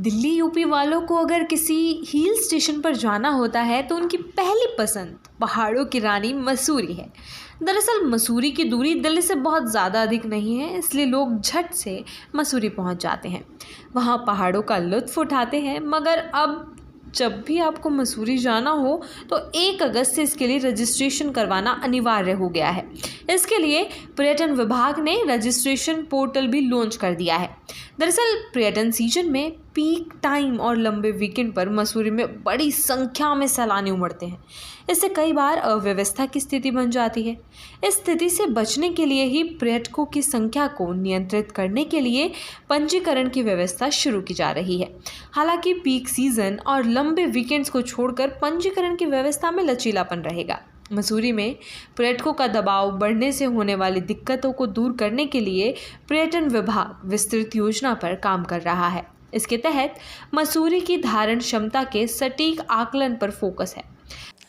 Delhi UP वालों को अगर किसी हिल स्टेशन पर जाना होता है तो उनकी पहली पसंद पहाड़ों की रानी मसूरी है। दरअसल मसूरी की दूरी दिल्ली से बहुत ज़्यादा अधिक नहीं है, इसलिए लोग झट से मसूरी पहुंच जाते हैं, वहां पहाड़ों का लुत्फ़ उठाते हैं। मगर अब जब भी आपको मसूरी जाना हो तो 1 अगस्त से इसके लिए रजिस्ट्रेशन करवाना अनिवार्य हो गया है। इसके लिए पर्यटन विभाग ने रजिस्ट्रेशन पोर्टल भी लॉन्च कर दिया है। दरअसल पर्यटन सीजन में पीक टाइम और लंबे वीकेंड पर मसूरी में बड़ी संख्या में सैलानी उमड़ते हैं। इससे कई बार अव्यवस्था की स्थिति बन जाती है। इस स्थिति से बचने के लिए ही पर्यटकों की संख्या को नियंत्रित करने के लिए पंजीकरण की व्यवस्था शुरू की जा रही है। हालांकि पीक सीजन और लंबे वीकेंड्स को छोड़कर पंजीकरण की व्यवस्था में लचीलापन रहेगा। मसूरी में पर्यटकों का दबाव बढ़ने से होने वाली दिक्कतों को दूर करने के लिए पर्यटन विभाग विस्तृत योजना पर काम कर रहा है। इसके तहत मसूरी की धारण क्षमता के सटीक आकलन पर फोकस है।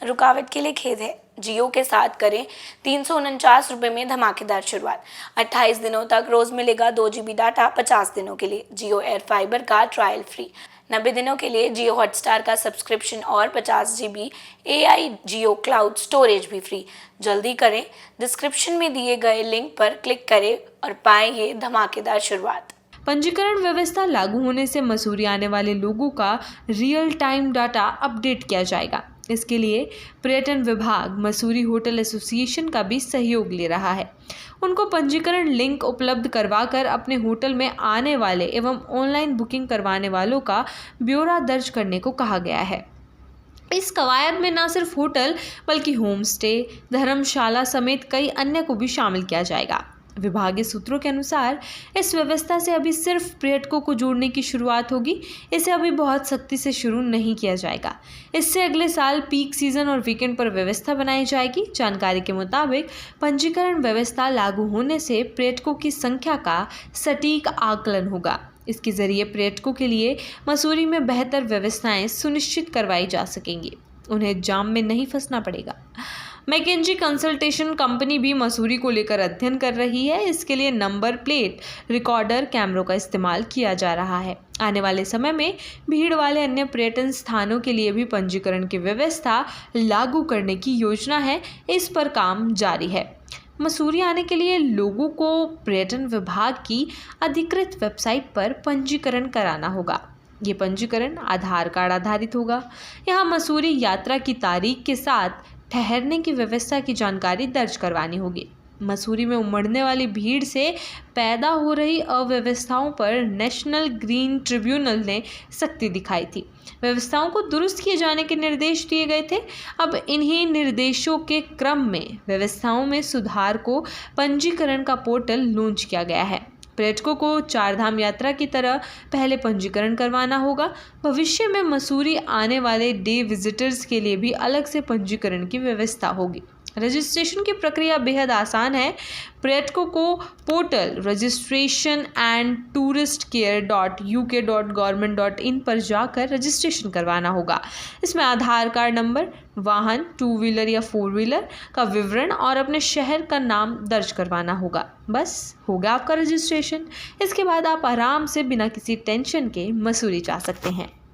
रुकावट के लिए खेद है, जियो के साथ करें 349 रुपये में धमाकेदार शुरुआत। 28 दिनों तक रोज मिलेगा 2 GB डाटा 50 दिनों के लिए। जियो एयर फाइबर का ट्रायल फ्री। 90 दिनों के लिए जियो हॉटस्टार का सब्सक्रिप्शन और 50 GB AI जियो क्लाउड स्टोरेज भी फ्री। जल्दी करें, डिस्क्रिप्शन में दिए गए लिंक पर क्लिक करें और पाएं ये धमाकेदार शुरुआत। पंजीकरण व्यवस्था लागू होने से मसूरी आने वाले लोगों का रियल टाइम डाटा अपडेट किया जाएगा। इसके लिए पर्यटन विभाग मसूरी होटल एसोसिएशन का भी सहयोग ले रहा है। उनको पंजीकरण लिंक उपलब्ध करवाकर अपने होटल में आने वाले एवं ऑनलाइन बुकिंग करवाने वालों का ब्यौरा दर्ज करने को कहा गया है। इस कवायद में न सिर्फ होटल बल्कि होम स्टे, धर्मशाला समेत कई अन्य को भी शामिल किया जाएगा। विभागीय सूत्रों के अनुसार इस व्यवस्था से अभी सिर्फ पर्यटकों को जोड़ने की शुरुआत होगी। इसे अभी बहुत सख्ती से शुरू नहीं किया जाएगा। इससे अगले साल पीक सीजन और वीकेंड पर व्यवस्था बनाई जाएगी। जानकारी के मुताबिक पंजीकरण व्यवस्था लागू होने से पर्यटकों की संख्या का सटीक आकलन होगा। इसके जरिए पर्यटकों के लिए मसूरी में बेहतर व्यवस्थाएं सुनिश्चित करवाई जा सकेंगी। उन्हें जाम में नहीं फंसना पड़ेगा। मैकेंजी कंसल्टेशन कंपनी भी मसूरी को लेकर अध्ययन कर रही है। इसके लिए नंबर प्लेट रिकॉर्डर कैमरों का इस्तेमाल किया जा रहा है। आने वाले समय में भीड़ वाले अन्य पर्यटन स्थानों के लिए भी पंजीकरण की व्यवस्था लागू करने की योजना है। इस पर काम जारी है। मसूरी आने के लिए लोगों को पर्यटन विभाग की अधिकृत वेबसाइट पर पंजीकरण कराना होगा। ये पंजीकरण आधार कार्ड आधारित होगा। यहाँ मसूरी यात्रा की तारीख के साथ ठहरने की व्यवस्था की जानकारी दर्ज करवानी होगी। मसूरी में उमड़ने वाली भीड़ से पैदा हो रही अव्यवस्थाओं पर नेशनल ग्रीन ट्रिब्यूनल ने सख्ती दिखाई थी। व्यवस्थाओं को दुरुस्त किए जाने के निर्देश दिए गए थे। अब इन्हीं निर्देशों के क्रम में व्यवस्थाओं में सुधार को पंजीकरण का पोर्टल लॉन्च किया गया है। पर्यटकों को 4 धाम यात्रा की तरह पहले पंजीकरण करवाना होगा। भविष्य में मसूरी आने वाले डे विजिटर्स के लिए भी अलग से पंजीकरण की व्यवस्था होगी। रजिस्ट्रेशन की प्रक्रिया बेहद आसान है। पर्यटकों को पोर्टल registration&touristcare.uk.government.in पर जाकर रजिस्ट्रेशन करवाना होगा। इसमें आधार कार्ड नंबर, वाहन 2 व्हीलर या 4 व्हीलर का विवरण और अपने शहर का नाम दर्ज करवाना होगा। बस होगा आपका रजिस्ट्रेशन। इसके बाद आप आराम से बिना किसी टेंशन के मसूरी जा सकते हैं।